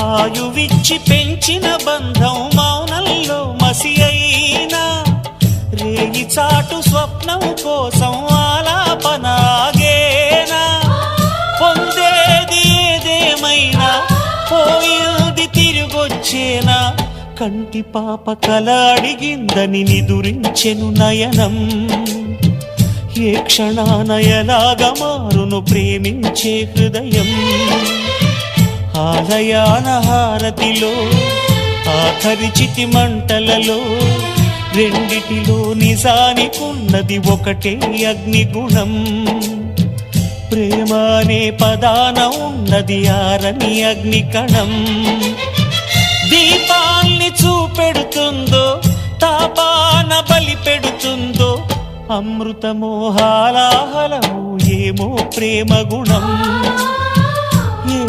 ఆయువిచ్చి పెంచిన బంధం మౌనంలో మసి అయినా రేగి చాటు స్వప్నం కోసం ఆలాపనాగేనా పొందేది ఏదేమైనా పోయింది తిరిగొచ్చేనా కంటి పాప కల అడిగిందని నిదురించెను నయనం ఏ క్షణాన ఎలాగా మారును ప్రేమించే హృదయం ఆలయాన హారతిలో ఆఖరి చితి మంటలలో రెండిటిలో నిజానికున్నది ఒకటే అగ్నిగుణం ప్రేమ అనే పదాన ఉన్నది ఆరని అగ్నికణం దీపాల్ని చూపెడుతుందో తాపాన బలి పెడుతుందో అమృతమోహాలాహలము ఏమో ప్రేమ గుణం